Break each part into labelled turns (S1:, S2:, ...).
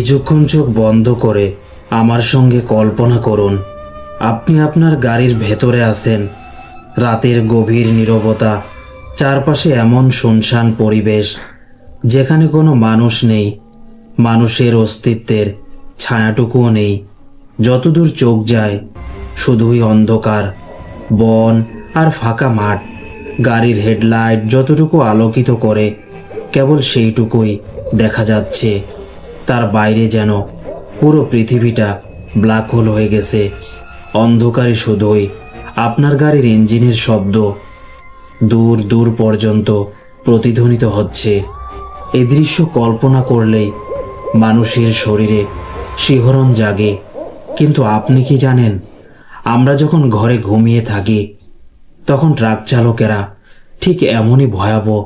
S1: কিছুক্ষণ চোখ বন্ধ করে আমার সঙ্গে কল্পনা করুন, আপনি আপনার গাড়ির ভেতরে আছেন। রাতের গভীর নীরবতা, চারপাশে এমন শুনশান পরিবেশ যেখানে কোনো মানুষ নেই, মানুষের অস্তিত্বের ছায়াটুকুও নেই। যতদূর চোখ যায় শুধুই অন্ধকার, বন আর ফাঁকা মাঠ। গাড়ির হেডলাইট যতটুকু আলোকিত করে কেবল সেইটুকুই দেখা যাচ্ছে। তার বাইরে যেন পুরো পৃথিবীটা ব্ল্যাক হোল হয়ে গেছে। অন্ধকারে শুধুই আপনার গাড়ির ইঞ্জিনের শব্দ দূর দূর পর্যন্ত প্রতিধ্বনিত হচ্ছে। এই দৃশ্য কল্পনা করলেই মানুষের শরীরে শিহরণ জাগে। কিন্তু আপনি কি জানেন, আমরা যখন ঘরে ঘুমিয়ে থাকি তখন ট্রাক চালকেরা ঠিক এমনই ভয়াবহ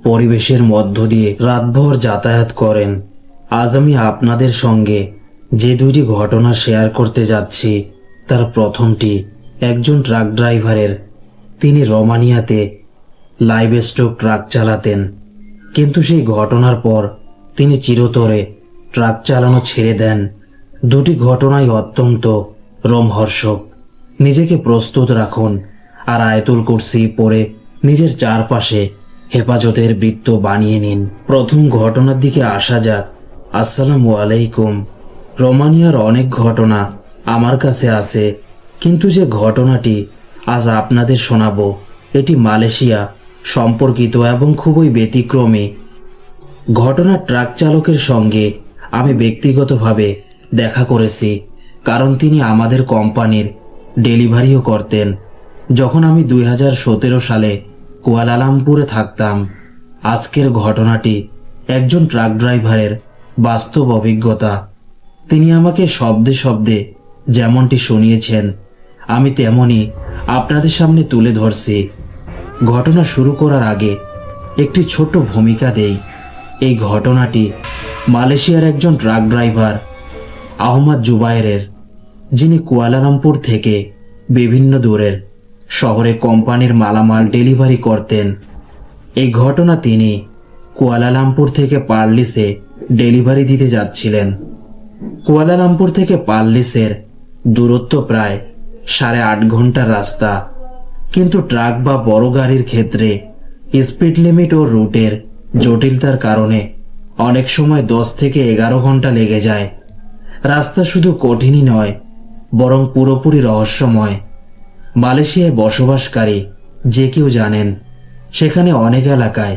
S1: পরিবেশের মধ্য দিয়ে রাতভর যাতায়াত করেন। আজ আমি আপনাদের সঙ্গে যে দুইটি ঘটনা শেয়ার করতে যাচ্ছি, তার প্রথমটি একজন ট্রাক ড্রাইভারের। তিনি রোমানিয়াতে লাইভ স্টক ট্রাক চালাতেন, কিন্তু সেই ঘটনার পর তিনি চিরতরে ট্রাক চালানো ছেড়ে দেন। দুটি ঘটনাই অত্যন্ত রোমহর্ষক। নিজেকে প্রস্তুত রাখুন আর আয়াতুল কুরসি পড়ে নিজের চারপাশে হেফাজতের বৃত্ত বানিয়ে নিন। প্রথম ঘটনার দিকে আসা যাক। আসসালামু আলাইকুম। রোমানিয়ার অনেক ঘটনা আমার কাছে আছে, কিন্তু যে ঘটনাটি আজ আপনাদের শোনাবো এটি মালয়েশিয়া সম্পর্কিত এবং খুবই ব্যতিক্রমী ঘটনা। ট্রাক চালকের সঙ্গে আমি ব্যক্তিগতভাবে দেখা করেছি, কারণ তিনি আমাদের কোম্পানির ডেলিভারিও করতেন যখন আমি 2017 সালে কুয়ালালামপুরে থাকতাম। আজকের ঘটনাটি একজন ট্রাক ড্রাইভারের বাস্তব অভিজ্ঞতা। তিনি আমাকে শব্দে শব্দে যেমনটি শুনিয়েছেন আমি তেমনই আপনাদের সামনে তুলে ধরছি। ঘটনা শুরু করার আগে একটি ছোট্ট ভূমিকা দেই। এই ঘটনাটি মালয়েশিয়ার একজন ট্রাক ড্রাইভার আহমদ জুবায়েরের, যিনি কুয়ালালামপুর থেকে বিভিন্ন দূরের শহরে কোম্পানির মালামাল ডেলিভারি করতেন। এই ঘটনা তিনি কুয়ালালামপুর থেকে পার্লিসে ডেলিভারি দিতে যাচ্ছিলেন। কুয়ালালামপুর থেকে পার্লিসের দূরত্ব প্রায় 8.5 ঘন্টার রাস্তা, কিন্তু ট্রাক বা বড় গাড়ির ক্ষেত্রে স্পিড লিমিট ও রুটের জটিলতার কারণে অনেক সময় 10 থেকে 11 ঘন্টা লেগে যায়। রাস্তা শুধু কঠিনই নয়, বরং পুরোপুরি রহস্যময়। মালয়েশিয়ায় বসবাসকারী যে কেউ জানেন, সেখানে অনেক এলাকায়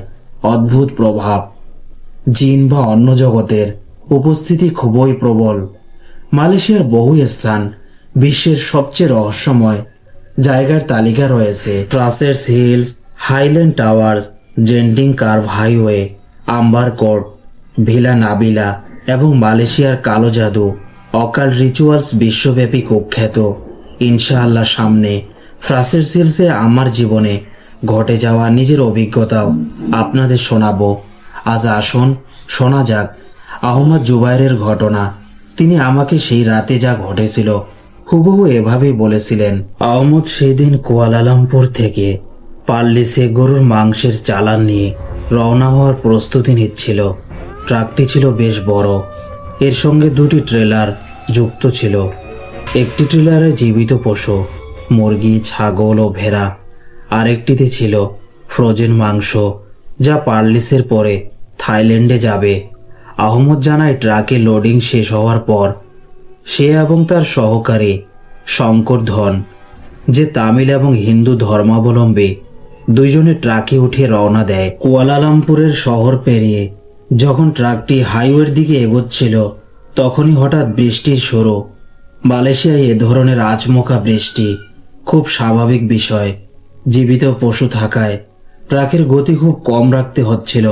S1: অদ্ভুত প্রভাব, জিন বা অন্য জগতের উপস্থিতি খুবই প্রবল। মালয়েশিয়ার বহু স্থান বিশ্বের সবচেয়ে রহস্যময় জায়গার তালিকা রয়েছে। ট্রাসেস Hills, Highland Towers, Genting Karak Highway, Amber Court, Villa Nabila এবং মালয়েশিয়ার কালো জাদু অকাল্ট রিচুয়ালস বিশ্বব্যাপী কুখ্যাত। ইনশাআল্লাহ সামনে ট্রাসেস হিলসে আমার জীবনে ঘটে যাওয়া নিজের অভিজ্ঞতাও আপনাদের শোনাবো। আজ আসুন শোনা যাক আহমদ জুবায়েরের ঘটনা। তিনি আমাকে সেই রাতে যা ঘটেছিল হুবহু এভাবেই বলেছিলেন। আহমদ সেই দিন কুয়ালালামপুর থেকে পার্লিসে গরুর মাংসের চালান নিয়ে রওনা হওয়ার প্রস্তুতি নিচ্ছিল। ট্রাকটি ছিল বেশ বড়, এর সঙ্গে দুটি ট্রেলার যুক্ত ছিল। একটি ট্রেলারে জীবিত পশু, মুরগি, ছাগল ও ভেড়া, আরেকটিতে ছিল ফ্রোজেন মাংস, যা পার্লিসের পরে থাইল্যান্ডে যাবে। আহমদ জানায়, ট্রাকে লোডিং শেষ হওয়ার পর সে এবং তার সহকারী শঙ্কর ধন, যে তামিল এবং হিন্দু ধর্মাবলম্বী, দুইজনে ট্রাকে উঠে রওনা দেয়। কুয়ালালামপুরের শহর পেরিয়ে যখন ট্রাকটি হাইওয়ের দিকে এগোচ্ছিল তখনই হঠাৎ বৃষ্টির শুরু। মালয়েশিয়ায় এ ধরনের আচমকা বৃষ্টি খুব স্বাভাবিক বিষয়। জীবিত পশু থাকায় ট্রাকের গতি খুব কম রাখতে হচ্ছিল,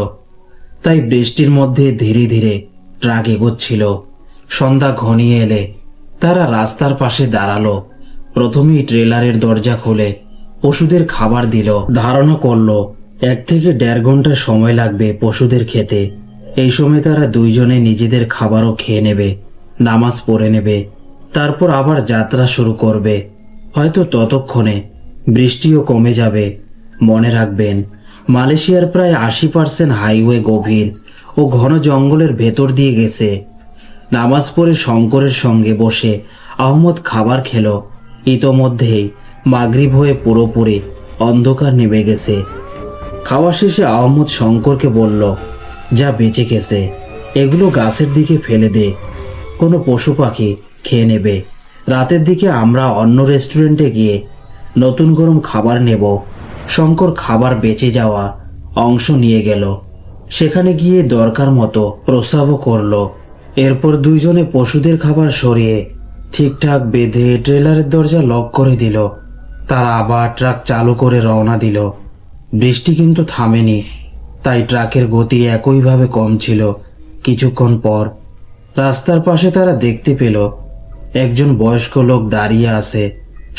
S1: তাই বৃষ্টির মধ্যে ধীরে ধীরে ট্রাক এগোচ্ছিল। সন্ধ্যা ঘনিয়ে এলে তারা রাস্তার পাশে দাঁড়ালো। প্রথমেই ট্রেলারের দরজা খুলে পশুদের খাবার দিল। ধারণা করলো 1 থেকে 1.5 ঘন্টা সময় লাগবে পশুদের খেতে। এই সময় তারা দুইজনে নিজেদের খাবারও খেয়ে নেবে, নামাজ পড়ে নেবে, তারপর আবার যাত্রা শুরু করবে। হয়তো ততক্ষণে বৃষ্টিও কমে যাবে। মনে রাখবেন, মালয়েশিয়ার প্রায় 80% হাইওয়ে গভীর ও ঘন জঙ্গলের ভেতর দিয়ে গেছে। নামাজ পড়ে শঙ্করের সঙ্গে বসে আহমদ খাবার খেল। ইতোমধ্যেই মাগরিব হয়ে পুরোপুরি অন্ধকার নেমে গেছে। খাওয়া শেষে আহমদ শঙ্করকে বলল, যা বেঁচে গেছে এগুলো গাছের দিকে ফেলে দে, কোনো পশু পাখি খেয়ে নেবে। রাতের দিকে আমরা অন্য রেস্টুরেন্টে গিয়ে নতুন গরম খাবার নেব। শঙ্কর খাবার বেঁচে যাওয়া অংশ নিয়ে গেল। সেখানে গিয়ে দরকার মতো প্রস্রাবও করলো। এরপর দুইজনে পশুদের খাবার সরিয়ে ঠিকঠাক বেঁধে ট্রেলারের দরজা লক করে দিল। তারা আবার ট্রাক চালু করে রওনা দিল। বৃষ্টি কিন্তু থামেনি, তাই ট্রাকের গতি একইভাবে কম ছিল। কিছুক্ষণ পর রাস্তার পাশে তারা দেখতে পেল একজন বয়স্ক লোক দাঁড়িয়ে আছে,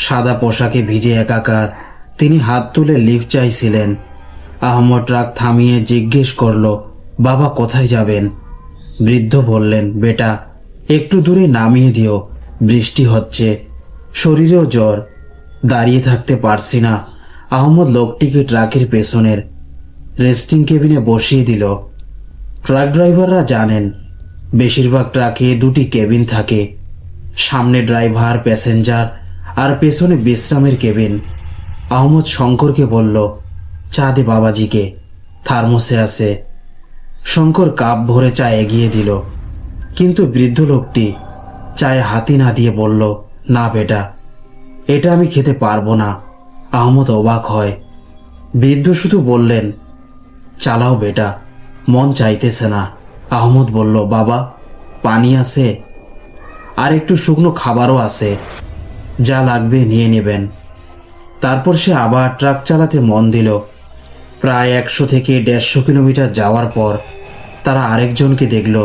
S1: সাদা পোশাকে ভিজে একাকার। তিনি হাত তুলে লিফট চাইছিলেন। আহমদ ট্রাক থামিয়ে জিজ্ঞেস করল, বাবা কোথায় যাবেন? বৃদ্ধ বললেন, বেটা একটু দূরে নামিয়ে দিও, বৃষ্টি হচ্ছে, শরীরেও জ্বর, দাঁড়িয়ে থাকতে পারছি না। আহমদ লোকটিকে ট্রাকের পেছনের রেস্টিং কেবিনে বসিয়ে দিল। ট্রাক ড্রাইভাররা জানেন বেশিরভাগ ট্রাকে দুটি কেবিন থাকে, সামনে ড্রাইভার প্যাসেঞ্জার আর পেছনে বিশ্রামের কেবিন। আহমদ শঙ্করকে বলল, চা দে বাবাজিকে, থার্মোসে আছে। শঙ্কর কাপ ভরে চা এগিয়ে দিল, কিন্তু বৃদ্ধ লোকটি চায়ে হাতি না দিয়ে বলল, না বেটা, এটা আমি খেতে পারবো না। আহমদ অবাক হয়। বৃদ্ধ শুধু বললেন, চালাও বেটা, মন চাইতেছে না। আহমদ বলল, বাবা পানি আছে, আর একটু শুকনো খাবারও আছে, যা লাগবে নিয়ে নেবেন। তারপর সে আবার ট্রাক চালাতে মন দিল। প্রায় 100 থেকে 150 কিলোমিটার যাওয়ার পর তারা আরেকজনকে দেখল।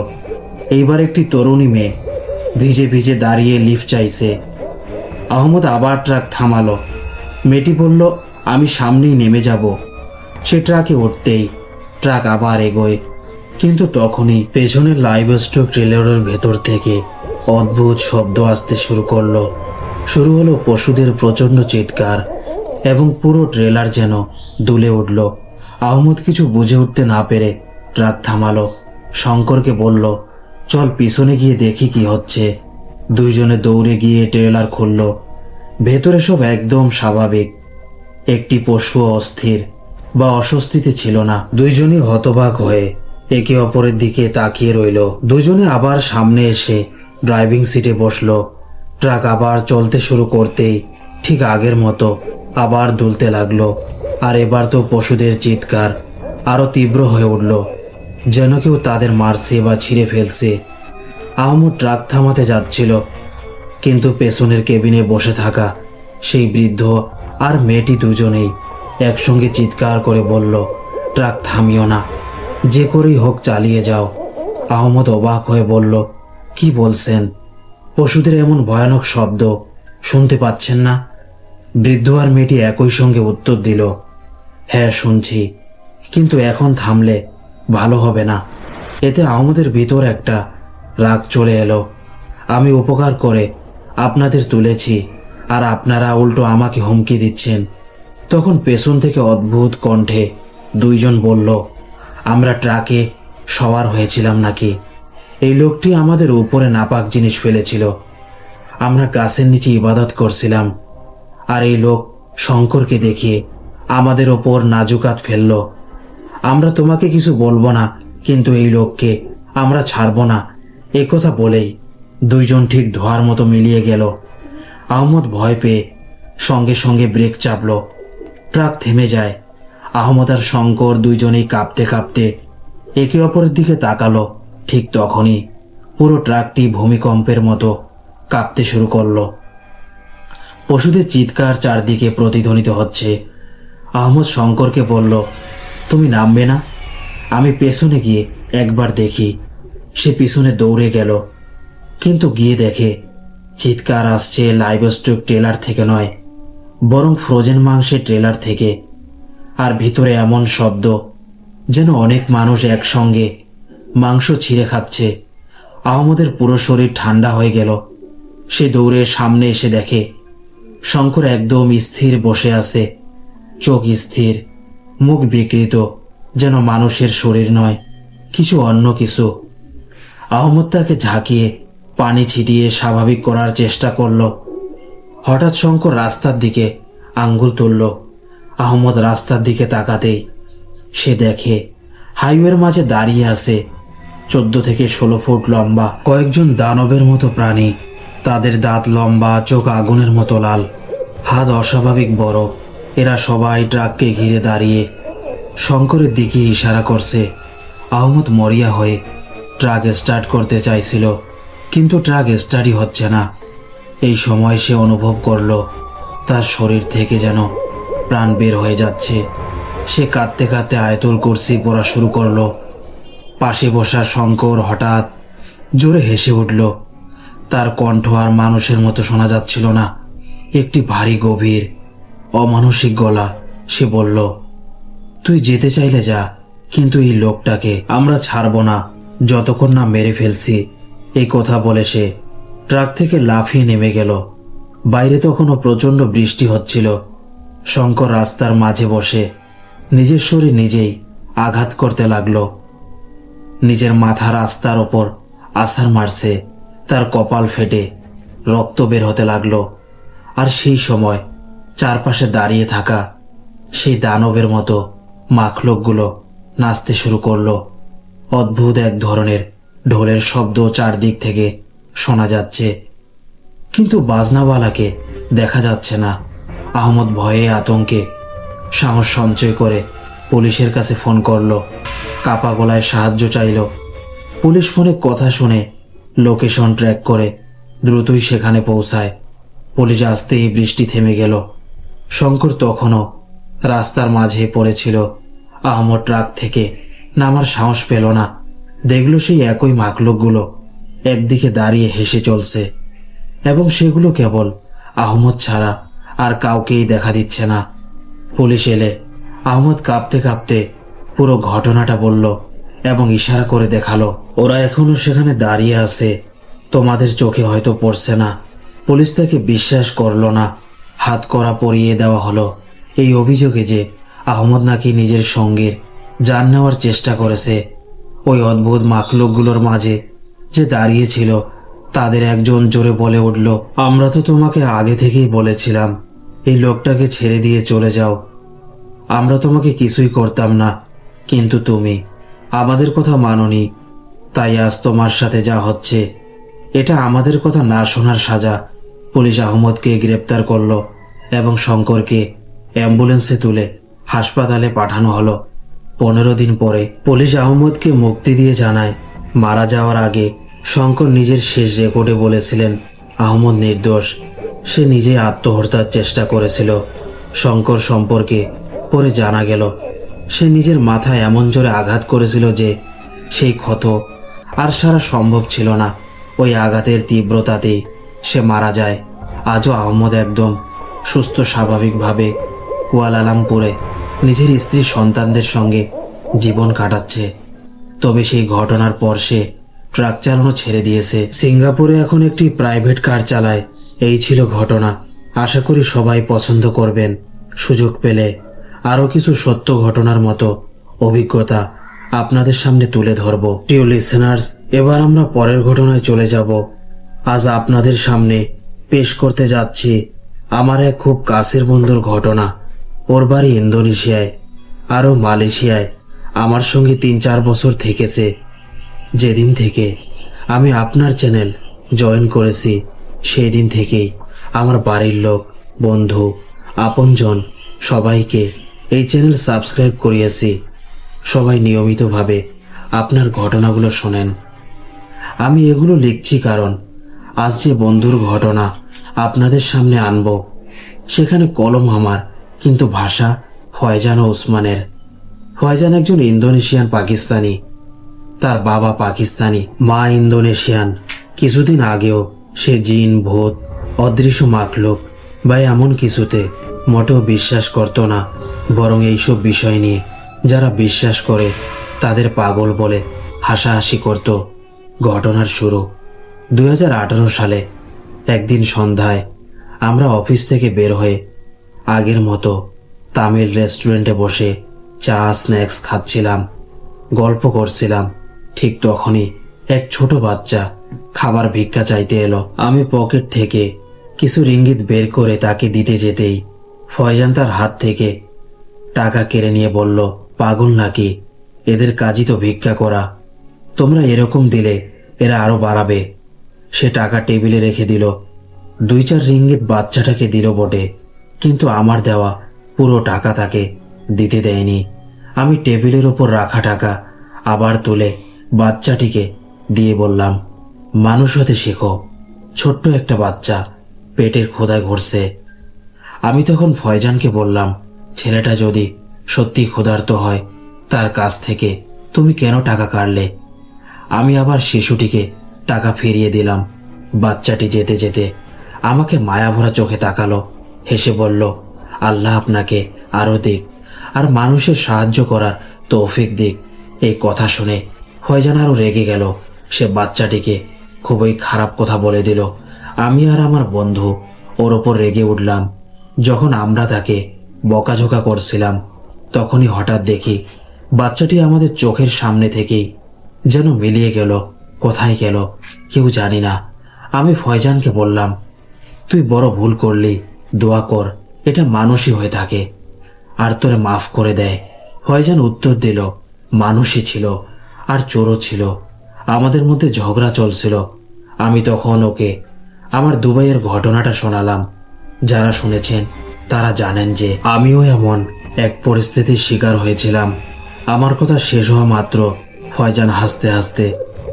S1: এইবার একটি তরুণী মেয়ে ভিজে ভিজে দাঁড়িয়ে লিফট চাইছে। আহমদ আবার ট্রাক থামালো। মেয়েটি বলল, আমি সামনেই নেমে যাব। সে ট্রাকে উঠতেই ট্রাক আবার এগোয়, কিন্তু তখনই পেছনের লাইভ স্টক ট্রেলারের ভেতর থেকে অদ্ভুত শব্দ আসতে শুরু করলো। শুরু হলো পশুদের প্রচণ্ড চিৎকার এবং পুরো ট্রেলার যেন দুলে উঠল। আহমদ কিছু বুঝে উঠতে না পেরে ট্রাক থামালো। শঙ্করকে বলল, চল পিছনে গিয়ে দেখি কি হচ্ছে। দুইজনে দৌড়ে গিয়ে ট্রেলার খুলল। ভেতরে সব একদম স্বাভাবিক, একটি পশু অস্থির বা অস্বস্তিতে ছিল না। দুইজনই হতবাক হয়ে একে অপরের দিকে তাকিয়ে রইল। দুজনে আবার সামনে এসে ড্রাইভিং সিটে বসল। ট্রাক আবার চলতে শুরু করতেই ঠিক আগের মতো আবার দুলতে লাগলো। আর এবার তো পশুদের চিৎকার আরো তীব্র হয়ে উঠল, যেন কেউ তাদের মারছে বা ছিঁড়ে ফেলছে। আহমদ ট্রাক থামাতে যাচ্ছিল, কিন্তু পেছনের কেবিনে বসে থাকা সেই বৃদ্ধ আর মেয়েটি দুজনেই একসঙ্গে চিৎকার করে বলল, ট্রাক থামিও না, যে করেই হোক চালিয়ে যাও। আহমদ অবাক হয়ে বলল, কি বলছেন? পশুদের এমন ভয়ানক শব্দ শুনতে পাচ্ছেন না? বৃদ্ধ আর মেয়েটি একই সঙ্গে উত্তর দিল, হ্যাঁ শুনছি, কিন্তু এখন থামলে ভালো হবে না। এতে আহমদের ভিতর একটা রাগ চলে এলো। আমি উপকার করে আপনাদের তুলেছি, আর আপনারা উল্টো আমাকে হুমকি দিচ্ছেন। তখন পেছন থেকে অদ্ভুত কণ্ঠে দুইজন বলল, আমরা ট্রাকে সওয়ার হয়েছিলাম নাকি? এই লোকটি আমাদের উপরে নাপাক জিনিস ফেলেছিল। আমরা গাছের নিচে ইবাদত করছিলাম, আর এই লোক শঙ্করকে দেখিয়ে আমাদের ওপর নাজুকাত ফেলল। আমরা তোমাকে কিছু বলবো না, কিন্তু এই লোককে আমরা ছাড়ব না। এ কথা বলেই দুইজন ঠিক ধোয়ার মতো মিলিয়ে গেল। আহমদ ভয় পেয়ে সঙ্গে সঙ্গে ব্রেক চাপল। ট্রাক থেমে যায়। আহমদ আর শঙ্কর দুইজনেই কাঁপতে কাঁপতে একে অপরের দিকে তাকালো। ঠিক তখনই পুরো ট্রাকটি ভূমিকম্পের মতো কাঁপতে শুরু করলো। পশুদের চিৎকার চারদিকে প্রতিধ্বনিত হচ্ছে। আহমদ শঙ্করকে বলল, তুমি নামবে না? আমি পেছনে গিয়ে একবার দেখি। সে পিছনে দৌড়ে গেল, কিন্তু গিয়ে দেখে চিৎকার আসছে লাইভ স্টক ট্রেলার থেকে নয়, বরং ফ্রোজেন মাংসের ট্রেলার থেকে। আর ভিতরে এমন শব্দ যেন অনেক মানুষ একসঙ্গে মাংস ছিঁড়ে খাচ্ছে। আহমদের পুরো শরীর ঠান্ডা হয়ে গেল। সে দৌড়ে সামনে এসে দেখে শঙ্কর একদম স্থির বসে আছে, চোখ স্থির, মুখ বিকৃত, যেন মানুষের শরীর নয়, কিছু অন্য কিছু। আহমদ তাকে ঝাঁকিয়ে পানি ছিটিয়ে স্বাভাবিক করার চেষ্টা করল। হঠাৎ শঙ্কর রাস্তার দিকে আঙ্গুল তুলল। আহমদ রাস্তার দিকে তাকাতেই সে দেখে হাইওয়ের মাঝে দাঁড়িয়ে আছে 14 থেকে 16 ফুট লম্বা কয়েকজন দানবের মতো প্রাণী। তাদের দাঁত লম্বা, চোখ আগুনের মতো লাল, হাত অস্বাভাবিক বড়। এরা সবাই ট্রাককে ঘিরে দাঁড়িয়ে শঙ্করের দিকে ইশারা করছে। আহমদ মরিয়া হয়ে ট্রাক স্টার্ট করতে চাইছিল, কিন্তু ট্রাক স্টার্টই হচ্ছে না। এই সময় সে অনুভব করল তার শরীর থেকে যেন প্রাণ বের হয়ে যাচ্ছে। সে কাঁদতে কাঁদতে আয়াতুল কুরসি পড়া শুরু করলো। পাশে বসা শঙ্কর হঠাৎ জোরে হেসে উঠল। তার কণ্ঠ আর মানুষের মতো শোনা যাচ্ছিল না, একটি ভারী গভীর অমানসিক গলা। সে বলল, তুই যেতে চাইলে যা, কিন্তু এই লোকটাকে আমরা ছাড়ব না যতক্ষণ না মেরে ফেলছি। এই কথা বলে সে ট্রাক থেকে লাফিয়ে নেমে গেল। বাইরে তখনও প্রচণ্ড বৃষ্টি হচ্ছিল। শঙ্কর রাস্তার মাঝে বসে নিজের শরীর নিজেই আঘাত করতে লাগলো। নিজের মাথা রাস্তার ওপর আছাড় মারছে। তার কপাল ফেটে রক্ত বের হতে লাগলো। আর সেই সময় চারপাশে দাঁড়িয়ে থাকা সেই দানবের মতো মাখলুকগুলো নাচতে শুরু করলো। অদ্ভুত এক ধরনের ঢোলের শব্দ চারদিক থেকে শোনা যাচ্ছে, কিন্তু বাজনাওয়ালাকে দেখা যাচ্ছে না। আহমদ ভয়ে আতঙ্কে সাহস সঞ্চয় করে পুলিশের কাছে ফোন করলো। কাপা গলায় সাহায্য চাইল। পুলিশ ফোনে কথা শুনে লোকেশন ট্র্যাক করে দ্রুতই সেখানে পৌঁছায়। পুলিশ আসতেই বৃষ্টি থেমে গেল। শঙ্কর তখনও রাস্তার মাঝে পড়েছিল। আহমদ ট্রাক থেকে নামার সাহস পেল না। দেখল সেই একই মাখলুকগুলো একদিকে দাঁড়িয়ে হেসে চলছে, এবং সেগুলো কেবল আহমদ ছাড়া আর কাউকেই দেখা দিচ্ছে না। পুলিশ এলে আহমদ কাঁপতে কাঁপতে পুরো ঘটনাটা বলল এবং ইশারা করে দেখালো, ওরা এখনো সেখানে দাঁড়িয়ে আছে, তোমাদের চোখে হয়তো পড়ছে না। পুলিশ তাকে বিশ্বাস করল না। হাত কড়া পরিয়ে দেওয়া হলো এই অভিযোগে যে আহমদ নাকি নিজের সঙ্গীর জান নেওয়ার চেষ্টা করেছে। ওই অদ্ভুত মাখলুকগুলোর মাঝে যে দাঁড়িয়েছিল তাদের একজন জোরে বলে উঠল, আমরা তো তোমাকে আগে থেকেই বলেছিলাম এই লোকটাকে ছেড়ে দিয়ে চলে যাও। আমরা তোমাকে কিছুই করতাম না, কিন্তু তুমি আমাদের কথা মানোনি, তাই আজ তোমার সাথে যা হচ্ছে এটা আমাদের কথা না শোনার সাজা। পুলিশ আহমদকে গ্রেপ্তার করলো এবং শঙ্করকে অ্যাম্বুলেন্সে তুলে হাসপাতালে পাঠানো হলো। 15 দিন পরে পুলিশ আহমদকে মুক্তি দিয়ে জানায়, মারা যাওয়ার আগে শঙ্কর নিজের শেষ রেকর্ডে বলেছিলেন আহমদ নির্দোষ। সে নিজেই আত্মহত্যার চেষ্টা করেছিল। শঙ্কর সম্পর্কে পরে জানা গেল সে নিজের মাথায় এমন জোরে আঘাত করেছিল যে সেই ক্ষত আর সারা সম্ভব ছিল না। ওই আঘাতের তীব্রতাতেই সে মারা যায়। আজও আহমদ একদম সুস্থ স্বাভাবিকভাবে কুয়ালালামপুরে নিজের স্ত্রী সন্তানদের সঙ্গে জীবন কাটাচ্ছে। তবে সেই ঘটনার পর সে ট্রাক চালানো ছেড়ে দিয়েছে। সিঙ্গাপুরে এখন একটি প্রাইভেট কার চালায়। এই ছিল ঘটনা। আশা করি সবাই পছন্দ করবেন। সুযোগ পেলে আরও কিছু সত্য ঘটনার মতো অভিজ্ঞতা আপনাদের সামনে তুলে ধরব। প্রিয় লিসেনার্স, এবার আমরা পরের ঘটনায় চলে যাব। আজ আপনাদের সামনে পেশ করতে যাচ্ছি আমার এক খুব কাছের বন্ধুর ঘটনা। ওর বাড়ি ইন্দোনেশিয়ায়, আরও মালয়েশিয়ায় আমার সঙ্গে 3-4 বছর থেকেছে। যেদিন থেকে আমি আপনার চ্যানেল জয়েন করেছি সেই দিন থেকেই আমার বাড়ির লোক, বন্ধু, আপনজন সবাইকে এই চ্যানেল সাবস্ক্রাইব করিয়েছি। সবাই নিয়মিতভাবে আপনার ঘটনাগুলো শোনেন। আমি এগুলো লিখছি কারণ আজ যে বন্ধুর ঘটনা আপনাদের সামনে আনব সেখানে কলম আমার, কিন্তু ভাষা ফয়জান ও ওসমানের। ফয়জান একজন ইন্দোনেশিয়ান পাকিস্তানি। তার বাবা পাকিস্তানি, মা ইন্দোনেশিয়ান। কিছুদিন আগেও সে জিন, ভূত, অদৃশ্য মাখলুক বা এমন কিছুতে মোটেও বিশ্বাস করত না, বরং এইসব বিষয় নিয়ে যারা বিশ্বাস করে তাদের পাগল বলে হাসাহাসি করত। ঘটনার শুরু 2018 সালে। একদিন সন্ধ্যায় আমরা অফিস থেকে বের হয়ে আগের মতো তামিল রেস্টুরেন্টে বসে চা স্ন্যাক্স খাচ্ছিলাম, গল্প করছিলাম। ঠিক তখনই এক ছোট বাচ্চা খাবার ভিক্ষা চাইতে এলো। আমি পকেট থেকে কিছু রিঙ্গিত বের করে তাকে দিতে যেতেই ফয়জান তার হাত থেকে টাকা কেড়ে নিয়ে বলল, পাগল নাকি? এদের কাজই তো ভিক্ষা করা। তোমরা এরকম দিলে এরা আরো বাড়াবে। সে টাকা টেবিলে রেখে দিল। 2-4 রিঙ্গিত বাচ্চাটাকে দিল বটে, কিন্তু আমার দেওয়া পুরো টাকা তাকে দিতে দেয়নি। আমি টেবিলের ওপর রাখা টাকা আবার তুলে বাচ্চাটিকে দিয়ে বললাম, মানুষ হতে শেখো। ছোট্ট একটা বাচ্চা পেটের ক্ষুধায় ঘুরছে। আমি তখন ফয়জানকে বললাম, ছেলেটা যদি সত্যি ক্ষুধার্ত হয় তার কাছ থেকে তুমি কেন টাকা কাড়লে? আমি আবার শিশুটিকে টাকা ফিরিয়ে দিলাম। বাচ্চাটি যেতে যেতে আমাকে মায়াভরা চোখে তাকালো, হেসে বলল, আল্লাহ আপনাকে আরো দিক আর মানুষের সাহায্য করার তৌফিক দিক। এই কথা শুনে ফয়জান আরো রেগে গেল। সে বাচ্চাটিকে খুবই খারাপ কথা বলে দিল। আমি আর আমার বন্ধু ওর ওপর রেগে উঠলাম। যখন আমরা তাকে বকাঝোকা করছিলাম তখনই হঠাৎ দেখি বাচ্চাটি আমাদের চোখের সামনে থেকেই যেন মিলিয়ে গেল। কোথায় গেল কেউ জানি না। আমি ফয়জানকে বললাম, তুই বড় ভুল করলি, দোয়া কর এটা মানুষই হয়ে থাকে আর তোরে মাফ করে দেয়। ফয়জান উত্তর দিল, মানুষই ছিল আর চোরও ছিল, আমাদের মধ্যে ঝগড়া চলছিল। আমি তখন ওকে আমার দুবাইয়ের ঘটনাটা শোনালাম। যারা শুনেছেন তারা জানেন যে আমিও এমন এক পরিস্থিতির শিকার হয়েছিলাম। আমার কথা শেষ হওয়া মাত্র ফয়জান হাসতে হাসতে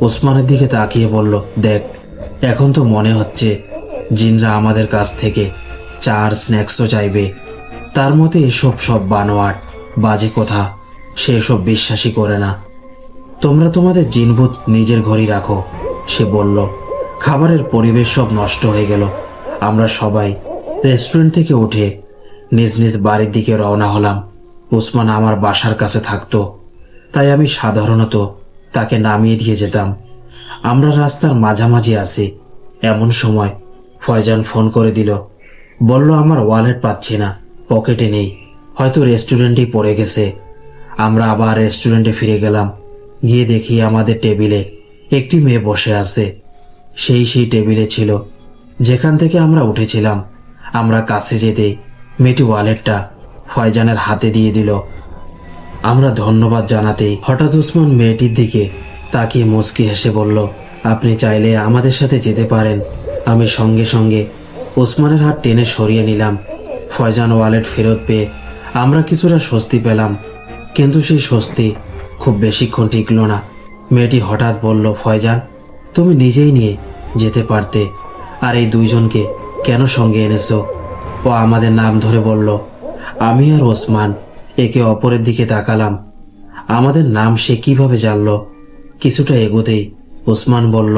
S1: ওসমানের দিকে তাকিয়ে বলল, দেখ এখন তো মনে হচ্ছে জিনরা আমাদের কাছ থেকে চা আর স্ন্যাক্সও চাইবে। তার মতে এসব সব বানোয়াট বাজে কথা, সে এসব বিশ্বাসই করে না। তোমরা তোমাদের জিনভূত নিজের ঘরেই রাখো, সে বলল। খাবারের পরিবেশ সব নষ্ট হয়ে গেল। আমরা সবাই রেস্টুরেন্ট থেকে উঠে নিজ নিজ বাড়ির দিকে রওনা হলাম। ওসমান আমার বাসার কাছে থাকতো, তাই আমি সাধারণত তাকে নামিয়ে দিয়ে যেতাম। আমরা রাস্তার মাঝামাঝি আছি, এমন সময় ফয়জান ফোন করে দিল। বলল, আমার ওয়ালেট পাচ্ছি না, পকেটে নেই, হয়তো রেস্টুরেন্টেই পড়ে গেছে। আমরা আবার রেস্টুরেন্টে ফিরে গেলাম। গিয়ে দেখি আমাদের টেবিলে একটি মেয়ে বসে আছে। সেই টেবিলে ছিল যেখান থেকে আমরা উঠেছিলাম। আমরা কাছে যেতেই মেয়েটি ওয়ালেটটা ফয়জানের হাতে দিয়ে দিল। আমরা ধন্যবাদ জানাতেই হঠাৎ ওসমান মেয়েটির দিকে তাকিয়ে মুচকি হেসে বলল, আপনি চাইলে আমাদের সাথে যেতে পারেন। আমি সঙ্গে সঙ্গে ওসমানের হাত টেনে সরিয়ে নিলাম। ফয়জান ওয়ালেট ফেরত পেয়ে আমরা কিছুটা স্বস্তি পেলাম, কিন্তু সেই স্বস্তি খুব বেশিক্ষণ টিকল না। মেয়েটি হঠাৎ বলল, ফয়জান তুমি নিজেই নিয়ে যেতে পারতে, আর এই দুইজনকে কেন সঙ্গে এনেছো? ও আমাদের নাম ধরে বলল। আমি আর ওসমান একে অপরের দিকে তাকালাম। আমাদের নাম সে কিভাবে জানলো? কিছুটা এগোতেই ওসমান বলল,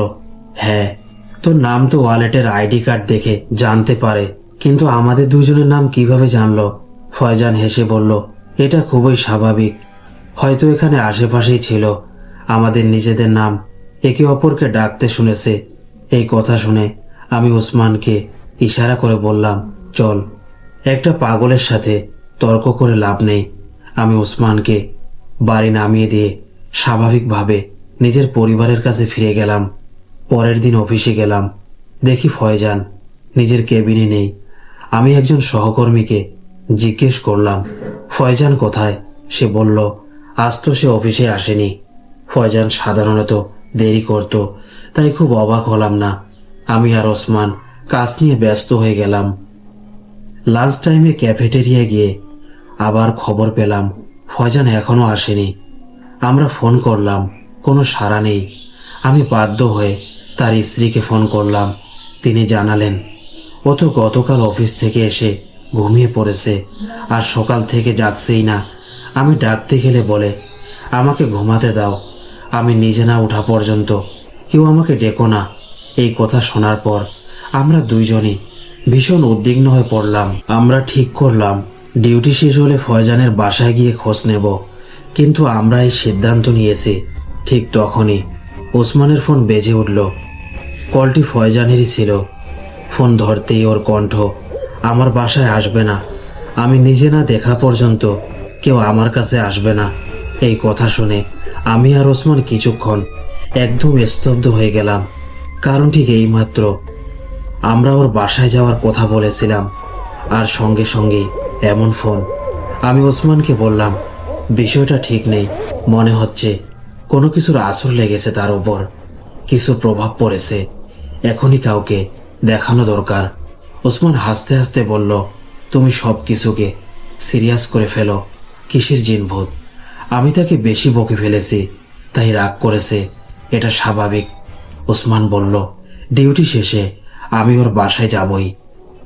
S1: হ্যাঁ তোর নাম তো ওয়ালেটের আইডি কার্ড দেখে জানতে পারে, কিন্তু আমাদের দুজনের নাম কিভাবে জানলো? ফয়জান হেসে বলল, এটা খুবই স্বাভাবিক, হয়তো এখানে আশেপাশেই ছিল, আমাদের নিজেদের নাম একে অপরকে ডাকতে শুনেছে। এই কথা শুনে আমি ওসমানকে ইশারা করে বললাম, চল। একটা পাগলের সাথে তর্ক করে লাভ নেই। আমি ওসমানকে বাড়ি নামিয়ে দিয়ে স্বাভাবিকভাবে নিজের পরিবারের কাছে ফিরে গেলাম। পরের দিন অফিসে গেলাম, দেখি ফয়জান নিজের কেবিনে নেই। আমি একজন সহকর্মীকে জিজ্ঞেস করলাম, ফয়জান কোথায়? সে বলল, আজ তো সে অফিসে আসেনি। ফয়জান সাধারণত দেরি করত, তাই খুব অবাক হলাম না। আমি আর ওসমান কাজ নিয়ে ব্যস্ত হয়ে গেলাম। লাঞ্চ টাইমে ক্যাফেটেরিয়ায় গিয়ে আবার খবর পেলাম ফয়জান এখনো আসেনি। আমরা ফোন করলাম, কোনো সাড়া নেই। আমি বাধ্য হয়ে তার স্ত্রীকে ফোন করলাম। তিনি জানালেন ও তো গতকাল অফিস থেকে এসে ঘুমিয়ে পড়েছে, আর সকাল থেকে জাগছেই না। আমি ডাকতে গেলে বলে, আমাকে ঘুমাতে দাও, আমি নিজে না ওঠা পর্যন্ত কেউ আমাকে ডেকো না। এই কথা শোনার পর আমরা দুইজনই ভীষণ উদ্বিগ্ন হয়ে পড়লাম। আমরা ঠিক করলাম ডিউটি শেষ হলে ফয়জানের বাসায় গিয়ে খোঁজ নেব, কিন্তু আমরা এই সিদ্ধান্ত নিয়েছি। ঠিক তখনই ওসমানের ফোন বেজে উঠল। কলটি ফয়জানেরই ছিল। ফোন ধরতেই ওর কণ্ঠ, আমার বাসায় আসবে না, আমি নিজে না দেখা পর্যন্ত কেউ আমার কাছে আসবে না। এই কথা শুনে আমি আর ওসমান কিছুক্ষণ একদম স্তব্ধ হয়ে গেলাম। কারণ ঠিক এইমাত্র আমরা ওর বাসায় যাওয়ার কথা বলেছিলাম, আর সঙ্গে সঙ্গেই এমন ফোন। আমি ওসমানকে বললাম, বিষয়টা ঠিক নেই, মনে হচ্ছে কোনো কিছুর আসর লেগেছে তার ওপর, কিছু প্রভাব পড়েছে, এখনই কাউকে দেখানো দরকার। ওসমান হাসতে হাসতে বলল, তুমি সব কিছুকে সিরিয়াস করে ফেলো, কিসের জিনভূত? আমি তাকে বেশি বকে ফেলেছি, তাই রাগ করেছে, এটা স্বাভাবিক। ওসমান বলল, ডিউটি শেষে আমি ওর বাসায় যাবই,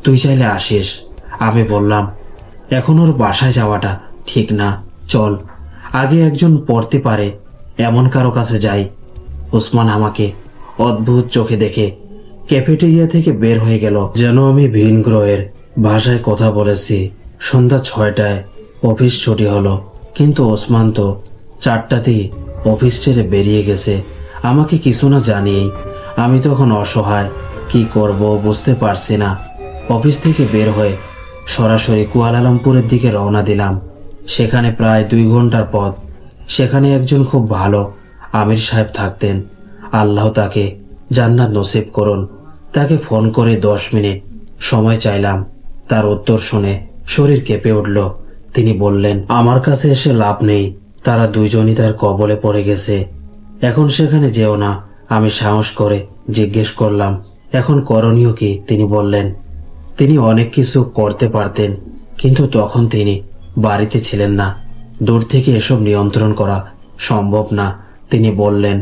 S1: তুই চাইলে আসিস। আমি বললাম, এখন ওর বাসায় যাওয়াটা ঠিক না, চল আগে একজন পড়তে পারে এমন কারো কাছে যাই। ওসমান আমাকে অদ্ভুত চোখে দেখে ক্যাফেটেরিয়া থেকে বের হয়ে গেল, যেন আমি ভিন গ্রহের ভাষায় কথা বলেছি। সন্ধ্যা 6টায় অফিস ছুটি হলো, কিন্তু ওসমান তো 4টাতেই অফিস ছেড়ে বেরিয়ে গেছে আমাকে কিছু না জানিয়েই। আমি তখন অসহায়, কি করব বুঝতে পারছি না। অফিস থেকে বের হয়ে সরাসরি কুয়ালালামপুরের দিকে রওনা দিলাম। সেখানে প্রায় 2 ঘন্টার পথ। সেখানে একজন খুব ভালো আমির সাহেব থাকতেন, আল্লাহ তাকে জান্নাত নসিব করুন। তাকে ফোন করে 10 মিনিট সময় চাইলাম। তার উত্তর শুনে শরীর কেঁপে উঠল। তিনি বললেন, আমার কাছে এসে লাভ নেই, তারা দুইজনই তার কবলে পড়ে গেছে, এখন সেখানে যেও না। আমি সাহস করে জিজ্ঞেস করলাম, এখন করণীয় কি? তিনি বললেন, তিনি অনেক কিছু করতে পারতেন, কিন্তু তখন তিনি বাড়িতে ছিলেন না, দূর থেকে এসব নিয়ন্ত্রণ করা সম্ভব না। তিনি বললেন,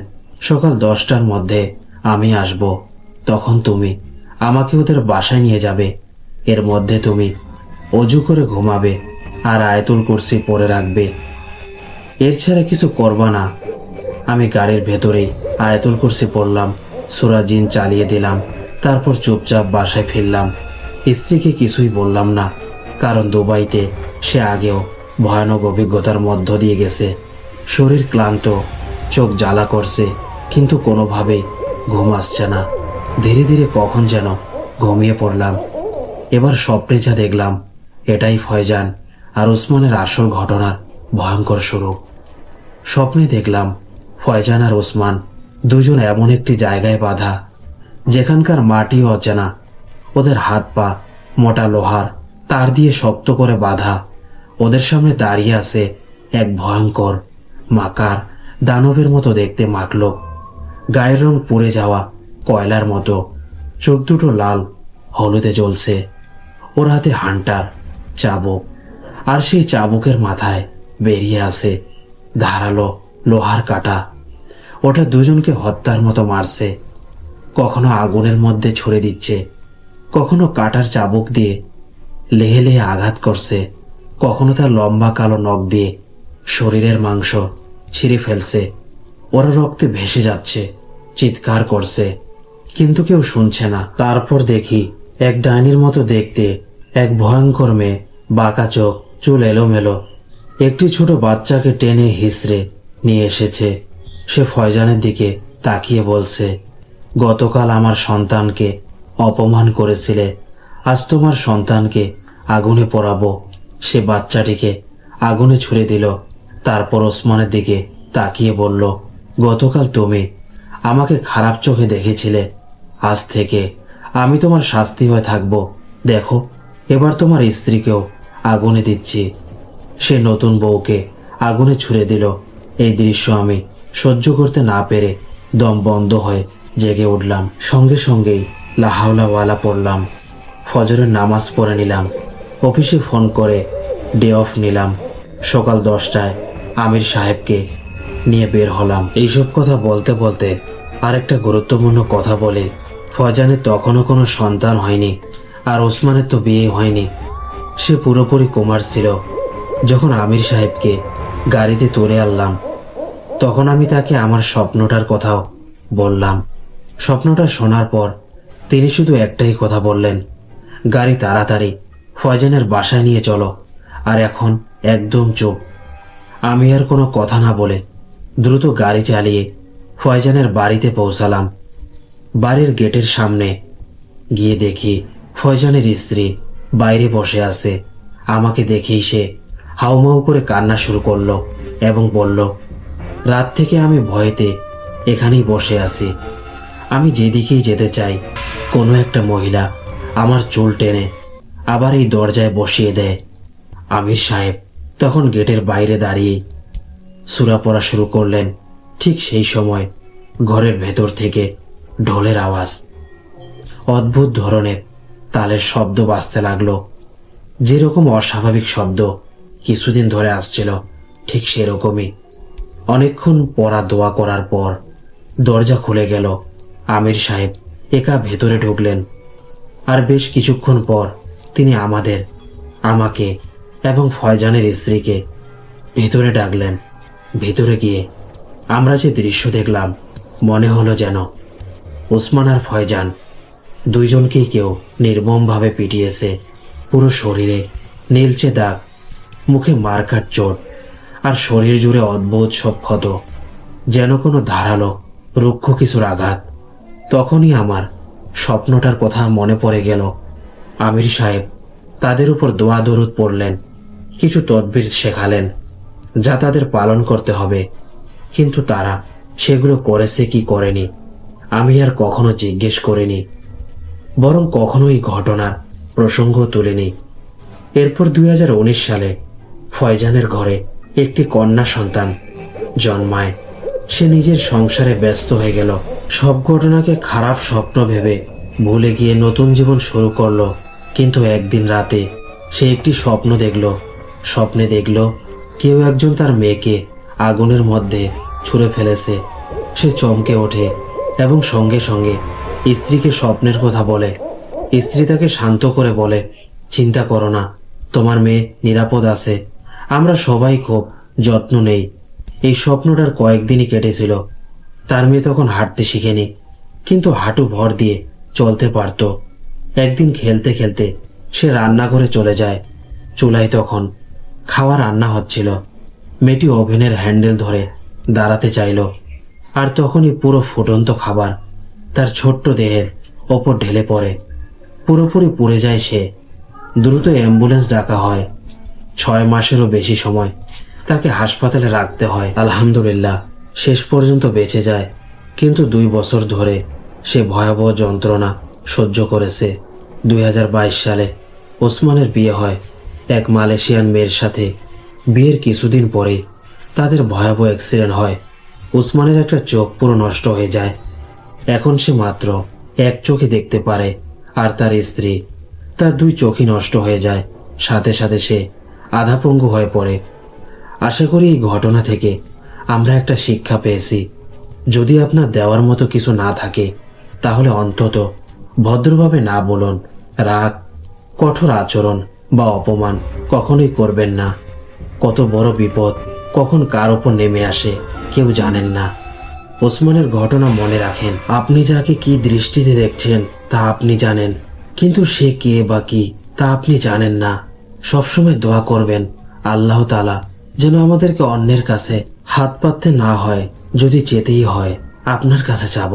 S1: সকাল 10টার মধ্যে আমি আসব, তখন তুমি আমাকে ওদের বাসায় নিয়ে যাবে। এর মধ্যে তুমি অজু করে ঘুমাবে আর আয়াতুল কুরসি পড়ে রাখবে, এর ছাড়া কিছু করবা না। আমি গাড়ির ভেতরেই আয়াতুল কুরসি পড়লাম, সূরা জিন চালিয়ে দিলাম, তারপর চুপচাপ বাসায় ফিরলাম। স্ত্রীকে কিছুই বললাম না, কারণ দুবাইতে সে আগেও ভয়ানক অভিজ্ঞতার মধ্য দিয়ে গেছে। শরীর ক্লান্ত, চোখ জ্বালা করছে, কিন্তু কোনোভাবেই ঘুম আসছে না। ধীরে ধীরে কখন যেন ঘুমিয়ে পড়লাম। এবার স্বপ্নে যা দেখলাম, এটাই ফয়জান আর ওসমানের আসল ঘটনার ভয়ঙ্কর শুরু। স্বপ্নে দেখলাম ফয়জান আর ওসমান দুজন এমন একটি জায়গায় বাঁধা, যেখানকার মাটি অচেনা। ওদের হাত পা মোটা লোহার তার দিয়ে শক্ত করে বাঁধা। ওদের সামনে দাঁড়িয়ে আছে এক ভয়ঙ্কর মাকার দানবের মতো দেখতে মাকলুক। গায়ের রং পুড়ে যাওয়া কয়লার মতো, চোখ দুটো লাল হলুদে জ্বলছে। ওর হাতে হান্টার চাবুক, আর সেই চাবুকের মাথায় বেরিয়ে আসে ধারালো লোহার কাঁটা। ওটা দুজনকে হত্যার মতো মারছে, কখনো আগুনের মধ্যে ছুড়ে দিচ্ছে, কখনো কাঁটার চাবুক দিয়ে লেহে লেহে আঘাত করছে, কখনো তার লম্বা কালো নখ দিয়ে শরীরের মাংস ছিঁড়ে ফেলছে। ওরা রক্তে ভেসে যাচ্ছে, চিৎকার করছে, কিন্তু কেউ শুনছে না। তারপর দেখি এক ডাইনির মতো দেখতে এক ভয়ঙ্কর মেয়ে, বাঁকা চোখ, চুল এলোমেলো, একটি ছোট বাচ্চাকে টেনে হিসড়ে নিয়ে এসেছে। সে ফয়জানের দিকে তাকিয়ে বলছে, গতকাল আমার সন্তানকে অপমান করেছিলে, আজ তোমার সন্তানকে আগুনে পোড়াবো। সে বাচ্চাটিকে আগুনে ছুঁড়ে দিল। তারপর ওসমানের দিকে তাকিয়ে বলল, গতকাল তুমি আমাকে খারাপ চোখে দেখেছিলে, আজ থেকে আমি তোমার শাস্তি হয়ে থাকবো। দেখো, এবার তোমার স্ত্রীকেও আগুনে দিচ্ছি। সে নতুন বউকে আগুনে ছুঁড়ে দিল। এই দৃশ্য আমি সহ্য করতে না পেরে দম বন্ধ হয়ে জেগে উঠলাম। সঙ্গে সঙ্গেই লা হাওলা ওয়ালা পড়লাম, ফজরের নামাজ পড়ে নিলাম, অফিসে ফোন করে ডে অফ নিলাম। সকাল 10টায় আমির সাহেবকে নিয়ে বের হলাম। এইসব কথা বলতে বলতে আরেকটা গুরুত্বপূর্ণ কথা বলে, ফয়জানের তখনও কোনো সন্তান হয়নি, আর ওসমানের তো বিয়ে হয়নি। সে পুরোপুরি কুমার ছিল। যখন আমির সাহেবকে গাড়িতে তুলে আনলাম, তখন আমি তাকে আমার স্বপ্নটার কথাও বললাম। স্বপ্নটা শোনার পর তিনি শুধু একটাই কথা বললেন, গাড়ি তাড়াতাড়ি ফয়জানের বাসায় নিয়ে চলো। আর এখন একদম চুপ। আমি আর কোনো কথা না বলে দ্রুত গাড়ি চালিয়ে ফয়জানের বাড়িতে পৌঁছালাম। বাড়ির গেটের সামনে গিয়ে দেখি ফয়জানের স্ত্রী বাইরে বসে আছে। আমাকে দেখেই সে হাউমাউ করে কান্না শুরু করলো এবং বলল, রাত থেকে আমি ভয়েতে এখানেই বসে আছি। আমি যেদিকেই যেতে চাই কোনো একটা মহিলা আমার চুল টেনে আবার এই দরজায় বসিয়ে দেয়। আমির সাহেব তখন গেটের বাইরে দাঁড়িয়ে সূরা পড়া শুরু করলেন। ঠিক সেই সময় ঘরের ভেতর থেকে ঢোলের আওয়াজ, অদ্ভুত ধরনের তালের শব্দ বাজতে লাগলো। যেরকম অস্বাভাবিক শব্দ কিছুদিন ধরে আসছিল ঠিক সেরকমই। অনেকক্ষণ পড়া দোয়া করার পর দরজা খুলে গেল। আমির সাহেব একা ভেতরে ঢুকলেন। আর বেশ কিছুক্ষণ পর তিনি আমাকে এবং ফয়জানের স্ত্রীকে ভেতরে ডাকলেন। ভেতরে গিয়ে আমরা যে দৃশ্য দেখলাম মনে হলো যেন ওসমান আর ফয়জান দুইজনকেই কেউ নির্মমভাবে পিটিয়েছে। পুরো শরীরে নীলচে দাগ, মুখে মারকাট চোট, আর শরীর জুড়ে অদ্ভুত সব ক্ষত, যেন কোনো ধারালো রুক্ষ কিছুর আঘাত। তখনই আমার স্বপ্নটার কথা মনে পড়ে গেল। আমির সাহেব তাদের উপর দোয়া দরুদ পড়লেন, কিছু তদবির শেখালেন যা তাদের পালন করতে হবে। কিন্তু তারা সেগুলো করেছে কি করেনি আমি আর কখনো জিজ্ঞেস করিনি, বরং কখনোই ঘটনার প্রসঙ্গ তুলিনি। এরপর 2019 সালে ফয়জানের ঘরে একটি কন্যা সন্তান জন্মায়। সে নিজের সংসারে ব্যস্ত হয়ে গেল। সব ঘটনাকে খারাপ স্বপ্ন ভেবে ভুলে গিয়ে নতুন জীবন শুরু করলো। কিন্তু একদিন রাতে সে একটি স্বপ্ন দেখল। স্বপ্নে দেখল কেউ একজন তার মেয়েকে আগুনের মধ্যে ছুঁড়ে ফেলেছে। সে চমকে ওঠে এবং সঙ্গে সঙ্গে স্ত্রীকে স্বপ্নের কথা বলে। স্ত্রী তাকে শান্ত করে বলে, চিন্তা করো না, তোমার মেয়ে নিরাপদ আছে, আমরা সবাই খুব যত্ন নেই। এই স্বপ্নটার কয়েকদিনই কেটেছিল। তার মেয়ে তখন হাঁটতে শিখেনি, কিন্তু হাঁটু ভর দিয়ে চলতে পারত। একদিন খেলতে খেলতে সে রান্নাঘরে চলে যায়। চুলায় তখন খাওয়া রান্না হচ্ছিল। মেয়েটি ওভেনের হ্যান্ডেল ধরে দাঁড়াতে চাইল, আর তখনই পুরো ফুটন্ত খাবার তার ছোট্ট দেহের ওপর ঢেলে পড়ে। পুরোপুরি পুড়ে যায় সে। দ্রুত অ্যাম্বুলেন্স ডাকা হয়। 6 মাসেরও বেশি সময় তাকে হাসপাতালে রাখতে হয়। আলহামদুলিল্লাহ শেষ পর্যন্ত বেঁচে যায়। কিন্তু 2 বছর ধরে সে ভয়াবহ যন্ত্রণা সহ্য করেছে। 2022 সালে ওসমানের বিয়ে হয় এক মালয়েশিয়ান মেয়ের সাথে। বিয়ের কিছুদিন পরে তাদের ভয়াবহ অ্যাক্সিডেন্ট হয়। ওসমানের একটা চোখ পুরো নষ্ট হয়ে যায়। এখন সে মাত্র এক চোখে দেখতে পারে, আর তার স্ত্রী, তার 2 চোখই নষ্ট হয়ে যায়। সাথে সাথে সে আধাপঙ্গু হয়ে পড়ে। আশা করি এই ঘটনা থেকে আমরা একটা শিক্ষা পেয়েছি। যদি আপনার দেওয়ার মতো কিছু না থাকে তাহলে অন্তত ভদ্রভাবে না বলুন। রাগ, কঠোর আচরণ বা অপমান কখনোই করবেন না। কত বড় বিপদ কখন কার ওপর নেমে আসে কেউ জানেন না। ওসমানের ঘটনা মনে রাখেন। আপনি যাকে কি দৃষ্টিতে দেখছেন তা আপনি জানেন, কিন্তু সে কে বা কি তা আপনি জানেন না। সবসময় দোয়া করবেন আল্লাহ তাআলা যেন আমাদেরকে অন্যের কাছে হাত পাততে না হয়। যদি যেতেই হয় আপনার কাছে যাব।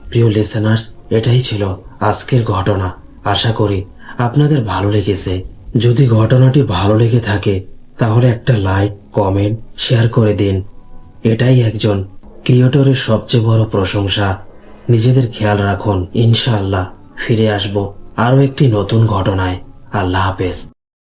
S1: প্রিয় লিসেনার্স, এটাই ছিল আজকের ঘটনা। আশা করি আপনাদের ভালো লেগেছে। যদি ঘটনাটি ভালো লেগে থাকে তাহলে একটা লাইক, কমেন্ট, শেয়ার করে দিন। এটাই একজন ক্রিয়েটরের সবচেয়ে বড় প্রশংসা। নিজেদের খেয়াল রাখুন। ইনশাআল্লাহ ফিরে আসব আরও একটি নতুন ঘটনায়। আল্লাহ হাফেজ।